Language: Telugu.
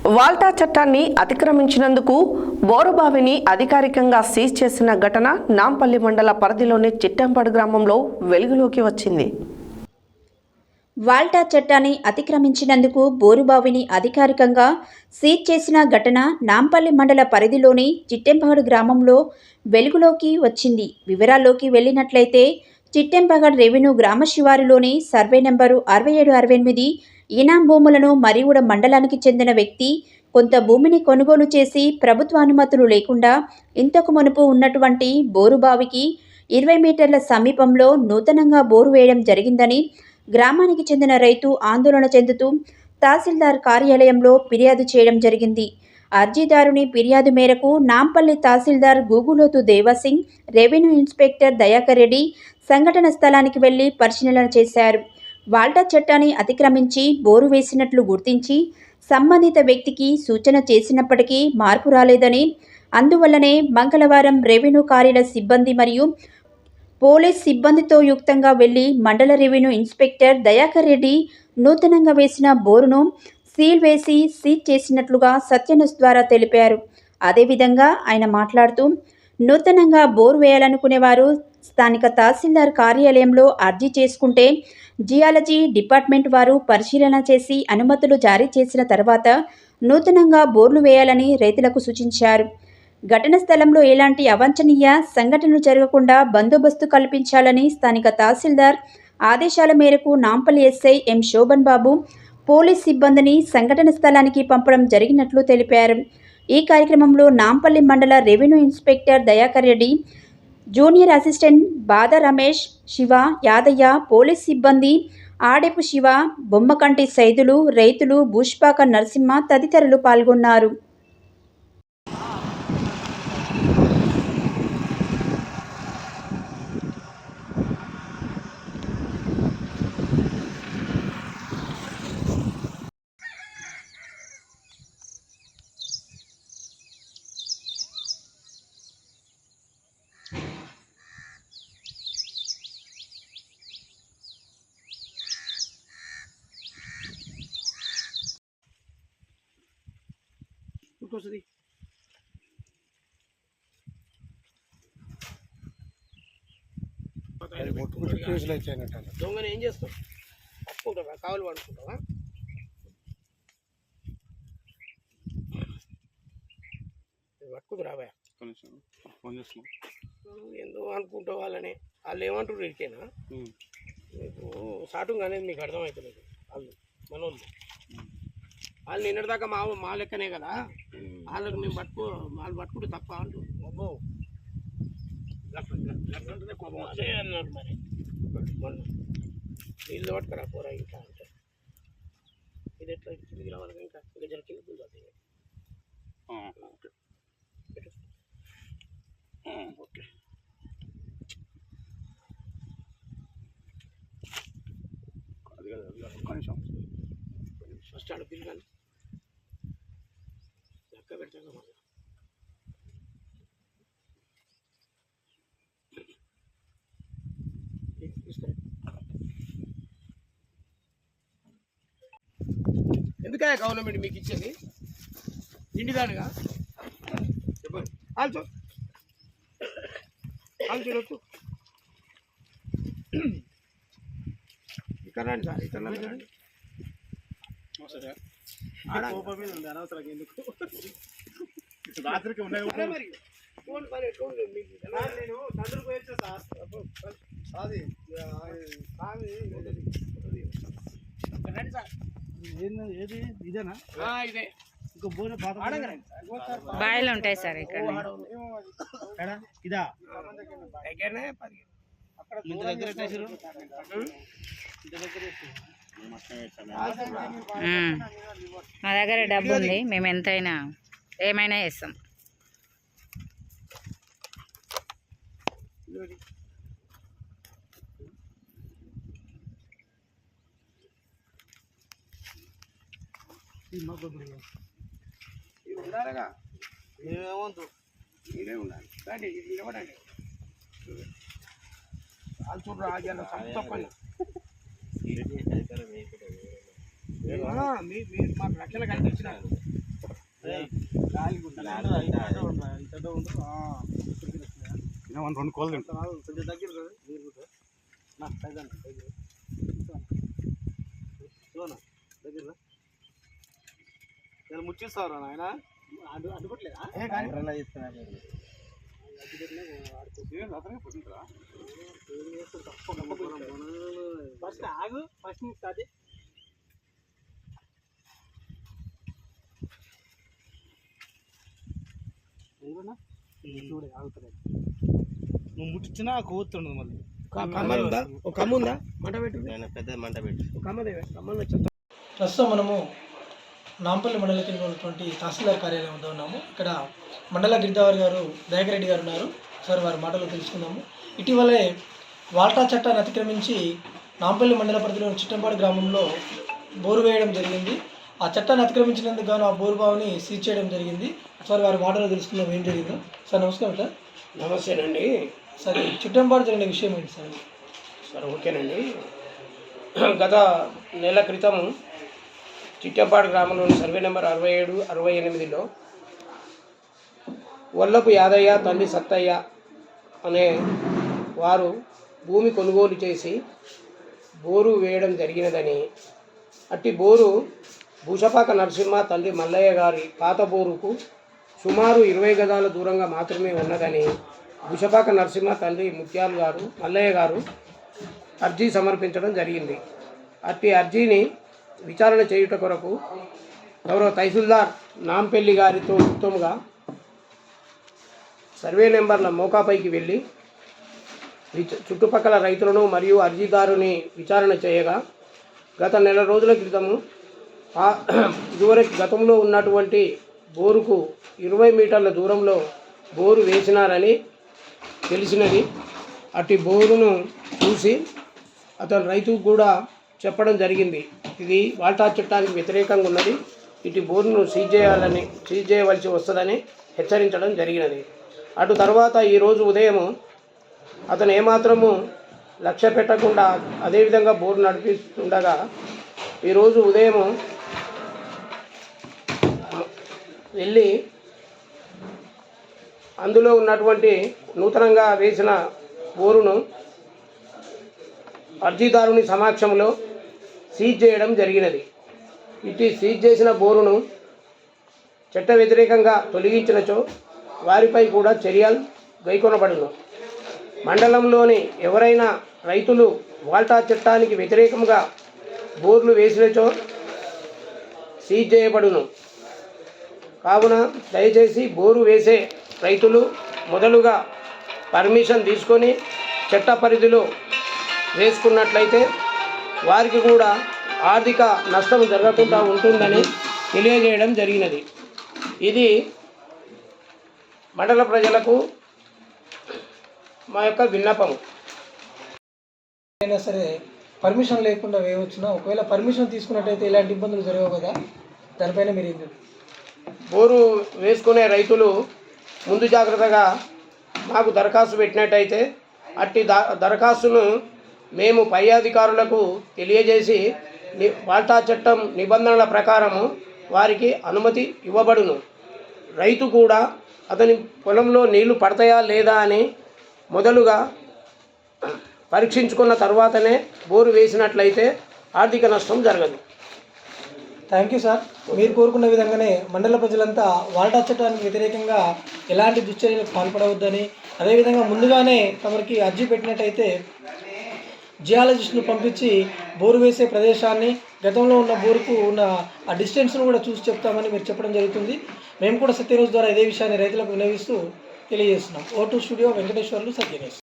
వాల్టా చట్టాన్ని అతిక్రమించినందుకు బోరుబావిని అధికారికంగా సీజ్ చేసిన ఘటన నాంపల్లి మండల పరిధిలోని చిట్టంపాడు గ్రామంలో వెలుగులోకి వచ్చింది. వాల్టా చట్టాన్ని అతిక్రమించినందుకు బోరుబావిని అధికారికంగా సీజ్ చేసిన ఘటన నాంపల్లి మండల పరిధిలోని చిట్టెంపాడు గ్రామంలో వెలుగులోకి వచ్చింది. వివరాల్లోకి వెళ్ళినట్లయితే చిట్టెంపాడు రెవెన్యూ గ్రామ శివారులోని సర్వే నెంబరు 6768 ఈనాం భూములను మరిగూడ మండలానికి చెందిన వ్యక్తి కొంత భూమిని కొనుగోలు చేసి ప్రభుత్వ అనుమతులు లేకుండా ఇంతకు మునుపు ఉన్నటువంటి బోరుబావికి 20 మీటర్ల సమీపంలో నూతనంగా బోరు వేయడం జరిగిందని గ్రామానికి చెందిన రైతు ఆందోళన చెందుతూ తహసీల్దార్ కార్యాలయంలో ఫిర్యాదు చేయడం జరిగింది. అర్జీదారుని ఫిర్యాదు మేరకు నాంపల్లి తహసీల్దార్ గూగులోతు దేవాసింగ్, రెవెన్యూ ఇన్స్పెక్టర్ దయాకర్ రెడ్డి సంఘటన స్థలానికి వెళ్లి పరిశీలన చేశారు. వాల్టా చట్టాన్ని అతిక్రమించి బోరు వేసినట్లు గుర్తించి సంబంధిత వ్యక్తికి సూచన చేసినప్పటికీ మార్పు రాలేదని, అందువల్లనే మంగళవారం రెవెన్యూ కార్యాలయ సిబ్బంది మరియు పోలీస్ సిబ్బందితో యుక్తంగా వెళ్లి మండల రెవెన్యూ ఇన్స్పెక్టర్ దయాకర్ రెడ్డి నూతనంగా వేసిన బోరును సీల్ వేసి సీజ్ చేసినట్లుగా సత్యన్యూస్ ద్వారా తెలిపారు. అదేవిధంగా ఆయన మాట్లాడుతూ, నూతనంగా బోరు వేయాలనుకునేవారు స్థానిక తహసీల్దార్ కార్యాలయంలో అర్జీ చేసుకుంటే జియాలజీ డిపార్ట్మెంట్ వారు పరిశీలన చేసి అనుమతులు జారీ చేసిన తర్వాత నూతనంగా బోర్లు వేయాలని రైతులకు సూచించారు. ఘటన స్థలంలో ఎలాంటి అవాంఛనీయ సంఘటనలు జరగకుండా బందోబస్తు కల్పించాలని స్థానిక తహసీల్దార్ ఆదేశాల మేరకు నాంపల్లి ఎస్ఐ ఎం శోభన్ బాబు పోలీస్ సిబ్బందిని సంఘటన స్థలానికి పంపడం జరిగినట్లు తెలిపారు. ఈ కార్యక్రమంలో Nampally mandal revenue inspector Dayakar Reddy, junior assistant Bada Ramesh, Shiva, Yadaiah, police సిబ్బంది ఆడెపు శివ, బొమ్మకంటి సైదులు, రైతులు, భూష్పాక నరసింహ తదితరులు పాల్గొన్నారు. దొంగని ఏం చేస్తావు? పట్టుకుంటావా? కావాలి పడుకుంటావా? పట్టుకుంటు రాబా ఎందుకు అనుకుంటావు? వాళ్ళని వాళ్ళు ఏమంటారు ఇరికేనా మీకు స్టార్టింగ్ అనేది మీకు అర్థమవుతలేదు. వాళ్ళు మనోళ్ళు వాళ్ళు నిన్నటిదాకా మా లెక్కనే కదా, వాళ్ళకి మేము వాళ్ళు పట్టుకుంటే తప్ప అంటారు. అదే అన్నాడు. మరి నీళ్ళు పట్టుకురా పోరా ఇంకా అంటే ఇది ఎట్లా కిందికి రావాలి? ఇంకా జర కిందికి ఓకే. అది కదా కనీసం ఫస్ట్ ఆడ పిల్లలు లెక్క పెడతాను. మళ్ళీ ఎందుకయ్యా గవర్నమెంట్ మీకు ఇచ్చేది? నిండిదానుగా చెప్పండి. ఆల్చో చూడొచ్చు. ఇక్కడ రండి సార్, ఇక్కడ రండి. అనవసరం ఎందుకు రాత్రికి ఉన్నాయి మరి ఫోన్ పని నేను తండ్రి పోయొచ్చా సార్? అది రండి సార్. ఏది ఇదేనా? ఇదే ఇంకో బోర్ బాయిలు ఉంటాయి సార్ ఇక్కడ. ఇదా దగ్గరనే మా దగ్గర డబ్బు ఉంది, మేము ఎంతైనా ఏమైనా చేస్తాం. ఉండాలిగా, మేమేమంతు మీరే ఉండాలి. రండి నిలబడండి. వాళ్ళు చూడరు ఆగ్యాలు తప్పని మీరు మాకు లక్షలు కనిపించినారు. రెండు కోళ్ళు తింటాను కొంచెం దగ్గర దగ్గర ముచ్చిస్తారా ఆయన అడ్డుకోట్లేదా ఫస్ట్ ఆగు ఫస్ట్ స్టార్ట్ నువ్వు ముట్టించినా కూతుండదు మళ్ళీ కమ్మ ఉందా? ఒక కమ్మ ఉందా? మంట పెట్టు. పెద్ద మంట పెట్టి ఒక కమ్మదేవే కమ్మలో చెప్తా. ప్రస్తుతం మనము నాంపల్లి మండల కేంద్రంలో ఉన్నటువంటి తహసీల్దార్ కార్యాలయం వద్ద ఉన్నాము. ఇక్కడ మండల గిరిదావరి గారు దయాకరెడ్డి గారు ఉన్నారు. సార్ వారి మాటలు తెలుసుకుందాము. ఇటీవలే వాల్టా చట్టాన్ని అతిక్రమించి నాంపల్లి మండల పరిధిలోని చిట్టంపాడు గ్రామంలో బోరు వేయడం జరిగింది. ఆ చట్టాన్ని అతిక్రమించినందుకు గాను ఆ బోరు బావిని సీజ్ చేయడం జరిగింది. సార్ వారి మాటలు తెలుసుకుందాం ఏం జరిగిందో. సార్ నమస్కారం సార్. నమస్తేనండి. సార్ చిట్టంపాడు జరిగిన విషయం ఏంటి సార్? సరే ఓకేనండి. గత నెల క్రితం చిట్టంపాడు గ్రామంలోని సర్వే నెంబర్ 67, 68లో వల్లపు యాదయ్య తండ్రి సత్తయ్య అనే వారు భూమి కొనుగోలు చేసి బోరు వేయడం జరిగినదని, అట్టి బోరు భూషపాక నరసింహ తండ్రి మల్లయ్య గారి పాత బోరుకు సుమారు 20 గజాల దూరంగా మాత్రమే ఉన్నదని భూషపాక నరసింహ తండ్రి ముత్యాలు గారు మల్లయ్య గారు అర్జీ సమర్పించడం జరిగింది. అట్టి అర్జీని విచారణ చేయుట కొరకు గౌరవ తహసీల్దార్ నాంపల్లి గారితో ఉత్తముగా సర్వే నెంబర్ల మోకాపైకి వెళ్ళి చుట్టుపక్కల రైతులను మరియు అర్జీదారుని విచారణ చేయగా గత నెల రోజుల క్రితము ఇదివరకు గతంలో ఉన్నటువంటి బోరుకు 20 మీటర్ల దూరంలో బోరు వేసినారని తెలిసినది. అట్టి బోరును చూసి అతను రైతుకు కూడా చెప్పడం జరిగింది. ఇది వాల్టా చట్టానికి వ్యతిరేకంగా ఉన్నది, ఇటు బోరును సీజ్ చేయవలసి వస్తుందని హెచ్చరించడం జరిగినది. అటు తర్వాత ఈరోజు ఉదయం అతను ఏమాత్రము లక్ష్య పెట్టకుండా అదేవిధంగా బోరు నడిపిస్తుండగా ఈరోజు ఉదయం వెళ్ళి అందులో ఉన్నటువంటి నూతనంగా వేసిన బోరును అర్జీదారుని సమక్షంలో సీజ్ చేయడం జరిగినది. ఇటు సీజ్ చేసిన బోరును చట్ట వ్యతిరేకంగా తొలగించినచో వారిపై కూడా చర్యలు గైకొనబడును. మండలంలోని ఎవరైనా రైతులు వాల్టా చట్టానికి వ్యతిరేకంగా బోర్లు వేసినచో సీజ్ చేయబడును. కావున దయచేసి బోరు వేసే రైతులు మొదలుగా పర్మిషన్ తీసుకొని చట్ట పరిధిలో వేసుకున్నట్లయితే వారికి కూడా ఆర్థిక నష్టం జరగకుండా ఉంటుందని తెలియజేయడం జరిగినది. ఇది మండల ప్రజలకు మా యొక్క విన్నపము. అయినా సరే పర్మిషన్ లేకుండా వేయవచ్చునా? ఒకవేళ పర్మిషన్ తీసుకున్నట్టయితే ఇలాంటి ఇబ్బందులు జరగవు కదా, దానిపైన మీరు ఏం చెప్తారు? బోరు వేసుకునే రైతులు ముందు జాగ్రత్తగా మాకు దరఖాస్తు పెట్టినట్టయితే అట్టి దరఖాస్తును మేము పై అధికారులకు తెలియజేసి వాల్టా చట్టం నిబంధనల ప్రకారము వారికి అనుమతి ఇవ్వబడును. రైతు కూడా అతని పొలంలో నీళ్లు పడతాయా లేదా అని మొదలుగా పరీక్షించుకున్న తర్వాతనే బోరు వేసినట్లయితే ఆర్థిక నష్టం జరగదు. Thank you sir. మీరు కోరుకున్న విధంగానే మండల ప్రజలంతా వాల్టా చట్టానికి వ్యతిరేకంగా ఎలాంటి దుశ్చర్యలకు పాల్పడవద్దని, అదేవిధంగా ముందుగానే తమరికి అర్జీ పెట్టినట్టయితే జియాలజిస్ట్ను పంపించి బోరు వేసే ప్రదేశాన్ని, గతంలో ఉన్న బోరుకు ఉన్న ఆ డిస్టెన్స్ను కూడా చూసి చెప్తామని మీరు చెప్పడం జరుగుతుంది. మేము కూడా సత్యన్యూస్ ద్వారా ఇదే విషయాన్ని రైతులకు వినవిస్తూ తెలియజేస్తున్నాం. O2 studio Venkateswarlu, సత్యన్యూస్.